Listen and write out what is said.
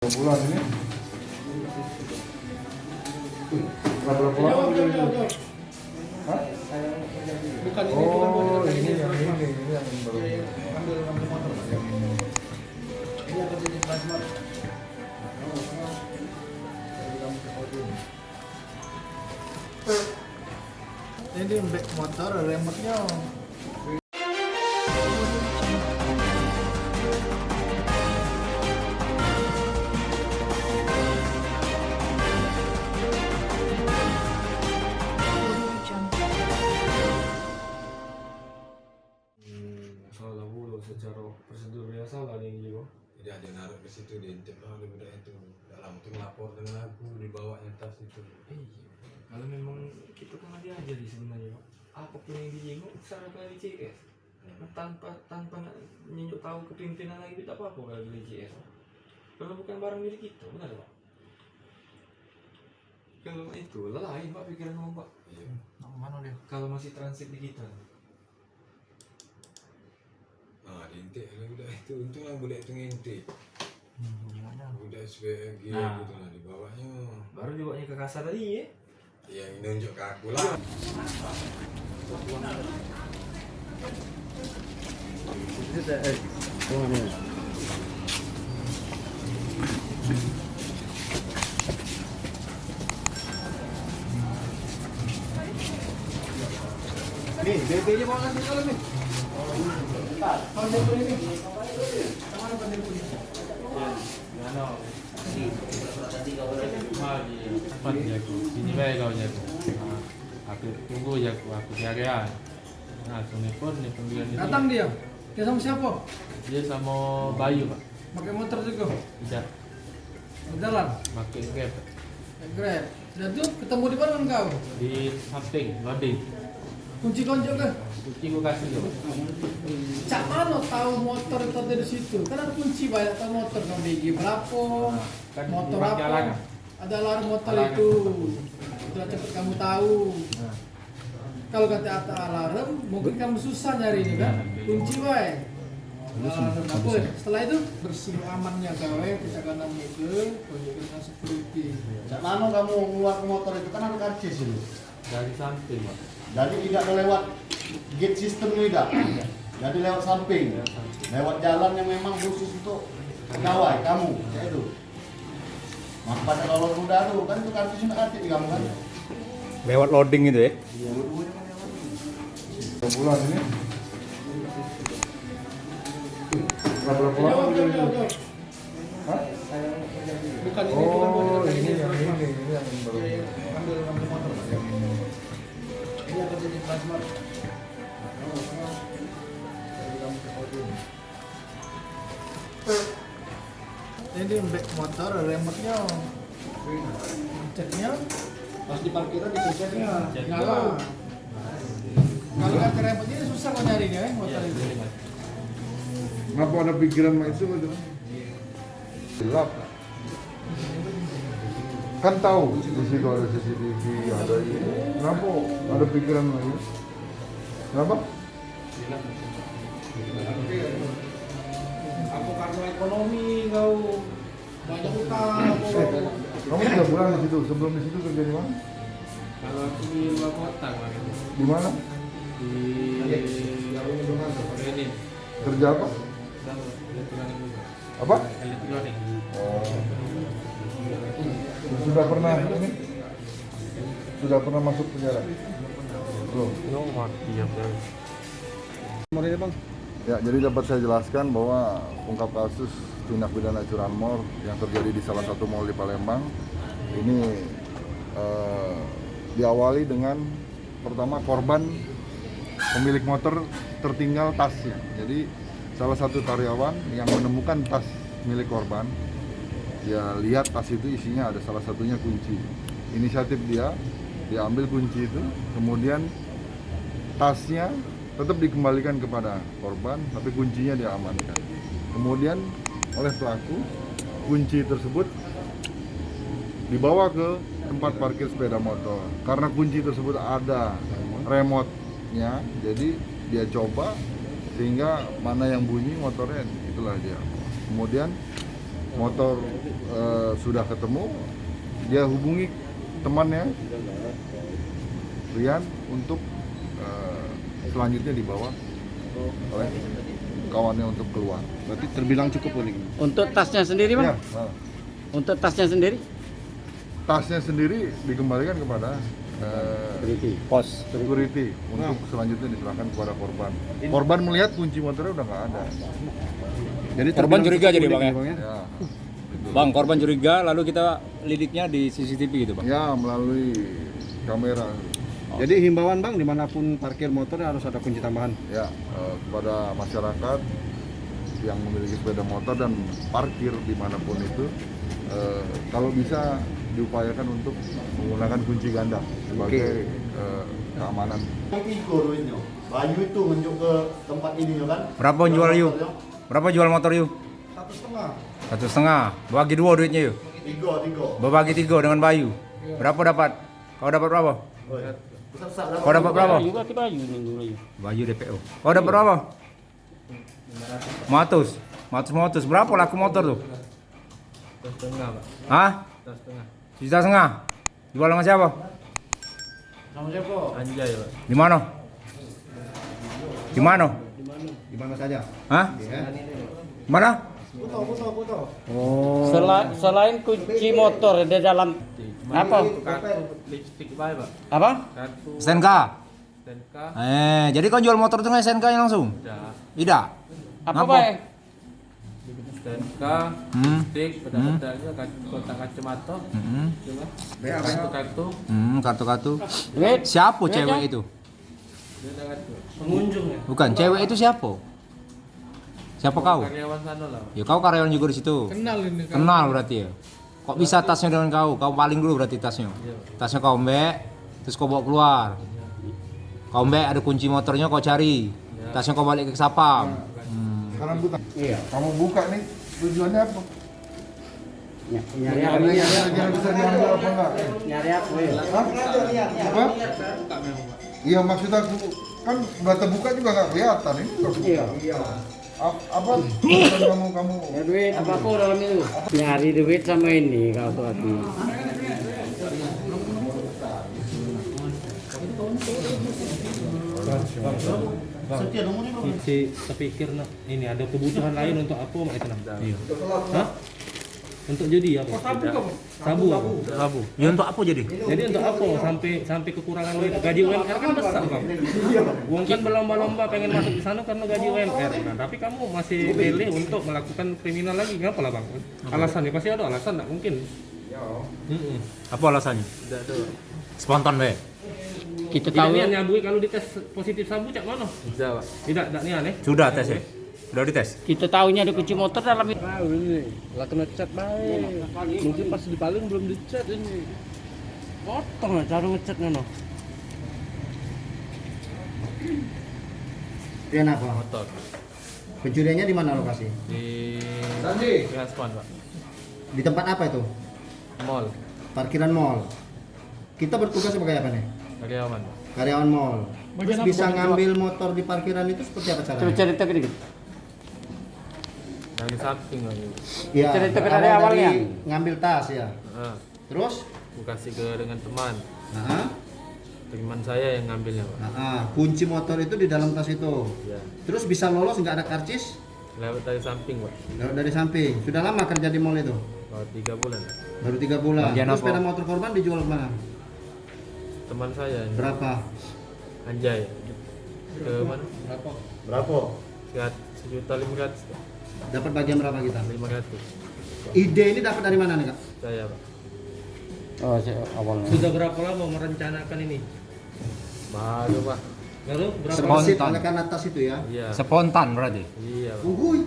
Bulan ini berapa lama? Hah? Bukan ini, Oh, bukan ini yang baru. ambil motor. Yang ini. Ini akan jadi plasma. Ini back motor, remote-nya. Salah mulu secara prosedurnya salah nih Gio. Tidak ada naruh ke situ dia intip udah itu dalam itu ngelapor dengan aku dibawanya tas itu. Kalau memang kita kan diajari sebenarnya Pak. Apapun yang dijenguk secara kali CS. Tanpa nunjuk tahu kepimpinan lagi tidak apa-apa kalau beli CS. Kalau bukan barang milik kita, benar Pak? Kalau itu lain Pak pikiran kamu Pak. Iya. Mana dia? Kalau masih transit di kita. Ah, diintip udah itu untung lah boleh itu ngintip. Udah SPG Nah. gitu lah di bawahnya. Baru dibawanya ke kasar tadi ya. Yang nunjuk ke aku lah. Nih, BB-nya mau ngasih kalau nih. Kalau BB ini. Mana BB ini? Cepat ya aku, sini baik kau jago. Aku tunggu ya aku di area. Nah, telepon nih panggilan ini. Datang dia. Dia sama siapa? Dia sama Bayu pak. Pakai motor juga. Tidak, Di jalan. pakai Grab Grab. Dan tuh ketemu di mana kau? di samping loading. Kunci konjok kan? Kunci gua kasih lo. Cak mana tahu motor itu ada di situ? Kan ada kunci banyak tahu motor kan BG berapa? Kan Motor dipakai apa? alarm. Ada alarm motor Alarm. itu. Itulah cepat kamu tahu. Nah, Kalau kata ada alarm, mungkin kamu susah nyarinya kan? Kunci wae. Alarm apa? Setelah itu bersih amannya gawe kita kan itu tunjukin dengan security. Cak mana kamu keluar ke motor itu kan ada karcis itu. dari samping pak. Jadi tidak ada lewat gate system tidak. Jadi lewat samping. Lewat jalan yang memang khusus untuk pegawai kamu. Kayak itu. Maka pada lolos udah tuh kan itu karcis nak aktif kamu kan. Lewat loading itu ya? Bulan ini berapa lama? Hah? Bukan ini, Oh, bukan ini yang baru. ambil motor. Yang ini. Ini akan jadi plasma. Ini back motor, remote-nya. Ceknya pas di parkiran diceknya nyala. Kalau nggak ke remote ini susah kok nyarinya motor itu. Kenapa ada pikiran itu? Gelap. Kan tahu di situ ada CCTV, ada ini. Kenapa ada pikiran lagi? Kenapa? Apa karena ekonomi kau banyak utang? Kamu 3 bulan di situ. Sebelum di situ kerja di mana? Kalau aku di luar kota kemarin Di mana? di Renin, Kerja apa? sama elektronik juga. Apa? Elektronik. Oh. Sudah pernah ini? Sudah pernah masuk penjara? Belum. No mati ya bang. Ya, jadi dapat saya jelaskan bahwa ungkap kasus tindak pidana curanmor yang terjadi di salah satu mal di Palembang ini diawali dengan pertama korban pemilik motor tertinggal tasnya. Jadi salah satu karyawan yang menemukan tas milik korban, dia lihat tas itu isinya ada salah satunya kunci. Inisiatif dia ambil kunci itu, kemudian tasnya tetap dikembalikan kepada korban, tapi kuncinya dia amankan. Kemudian oleh pelaku, kunci tersebut dibawa ke tempat parkir sepeda motor. Karena kunci tersebut ada remote-nya, jadi dia coba sehingga mana yang bunyi motornya, itulah dia. Kemudian motor sudah ketemu, dia hubungi temannya Rian untuk selanjutnya dibawa oleh kawannya untuk keluar. Berarti terbilang cukup unik. Untuk tasnya sendiri, Bang? Ya, nah, Untuk tasnya sendiri? tasnya sendiri dikembalikan kepada Pos. security untuk selanjutnya diserahkan kepada korban. Korban melihat kunci motornya udah nggak ada. Jadi korban curiga jadi bang ya? Ya, Bang, korban curiga lalu kita lidiknya di CCTV gitu bang? ya melalui kamera. Jadi himbauan bang, dimanapun parkir motor harus ada kunci tambahan. Ya, kepada masyarakat yang memiliki sepeda motor dan parkir dimanapun itu, kalau bisa diupayakan untuk menggunakan kunci ganda sebagai keamanan. Tiga duitnya. Bayu itu nunjuk ke tempat ini kan. Berapa jual yuk? Berapa jual motor yuk? 1,5. 1,5. Bagi 2 duitnya yuk. Tiga. Berbagi 3 dengan Bayu. Berapa dapat? Kau dapat berapa? Besar-besar Kau dapat berapa? Juga ke Bayu minggu lagi. Bayu DPO. Kau dapat berapa? 100. Berapa laku motor tuh? 1,5 Pak. Hah? 1,5. 1,5 juta? Jual sama siapa? Sama siapa? Anjay Pak. Di mana? Di mana? Di mana saja? Hah? Mana? Foto. Oh. Selain kunci motor di dalam apa? Kartu lipstick Pak. Apa? Kartu SNK. STNK. Jadi kau jual motor tuh nggak SNK -nya langsung? Tidak. Tidak. Apa, Ngapa? Bang? STNK, lipstick, pedang-pedangnya, kotak kacamata, cuma kartu-kartu, Kartu-kartu. Duit. Siapa Duit, cewek ya? itu? dia ada kartu. Pengunjung ya. Bukan, cewek itu siapa? Siapa kau? Karyawan sana lah. Ya kau karyawan juga di situ. Kenal ini kan. Kenal berarti ya. Kok bisa tasnya dengan kau? Kau paling dulu berarti tasnya. Tasnya kau mbek, terus kau bawa keluar. Kau mbek ada kunci motornya kau cari. Tasnya kau balik ke sapam. Sekarang buka. Iya. Kamu buka nih, tujuannya apa? Nyari Ada yang kira-kira bisa diambil apa enggak? Nyari apa ya? Hah? Apa? Iya, maksud aku kan udah terbuka juga nggak kelihatan ini. Iya. Apa? kamu Ya duit apa dalam itu? Nyari duit sama ini kalau tuh hati. Setia nomornya bang. Kepikir ini ada kebutuhan lain untuk apa mak itu nah? Iya. Hah? Untuk jadi apa? Sabu. Ya untuk apa jadi? Jadi untuk apa sampai kekurangan duit? Gaji UMR kan besar bang. Uang kan berlomba-lomba pengen masuk di sana karena gaji UMR. Nah, tapi kamu masih pilih untuk melakukan kriminal lagi, ngapa lah bang? Alasannya pasti ada alasan, nggak mungkin. Apa alasannya? Tidak ada. Spontan be. Kita Tidak tahu niat nyabui kalau dites positif sabu cak mana? Tidak Pak. Tidak niat nih. Sudah tes ya? Sudah dites? kita tahunya ada kunci motor dalam itu. Tahu ini, lah kena cat baik. Mungkin pas dipaling belum dicat ini. Potong lah cara ngecatnya no. Dia apa? Motor Pencuriannya di mana lokasi? di Transpon Pak. Di tempat apa itu? Mall. Parkiran mall. Kita bertugas sebagai apa nih? Karyawan. Karyawan mall. Terus bisa ngambil motor di parkiran itu seperti apa Coba caranya? cerita sedikit. Dari samping lagi. Iya. Cerita dari berawal awalnya. ngambil tas ya. Nah, Terus? aku kasih ke dengan teman. Nah, Teman saya yang ngambilnya Pak. kunci motor itu di dalam tas itu. Ya. Terus bisa lolos nggak ada karcis? Lewat dari samping Pak. Lewat dari samping. Sudah lama kerja di mall itu? Kalau 3 bulan. Baru 3 bulan. Bagian Terus apa? sepeda motor korban dijual kemana? Teman saya yang Berapa? Anjay. Ke mana? Berapa? Sekitar 1.500.000 Pak. Dapat bagian berapa kita? 500. Ide ini dapat dari mana nih kak? Saya Pak. Oh, awalnya. Sudah berapa lama merencanakan ini? Baru Pak. Lalu berapa? Terbesit Spontan. oleh karena tas itu ya? Iya. Spontan berarti? Iya Pak. Uhuy.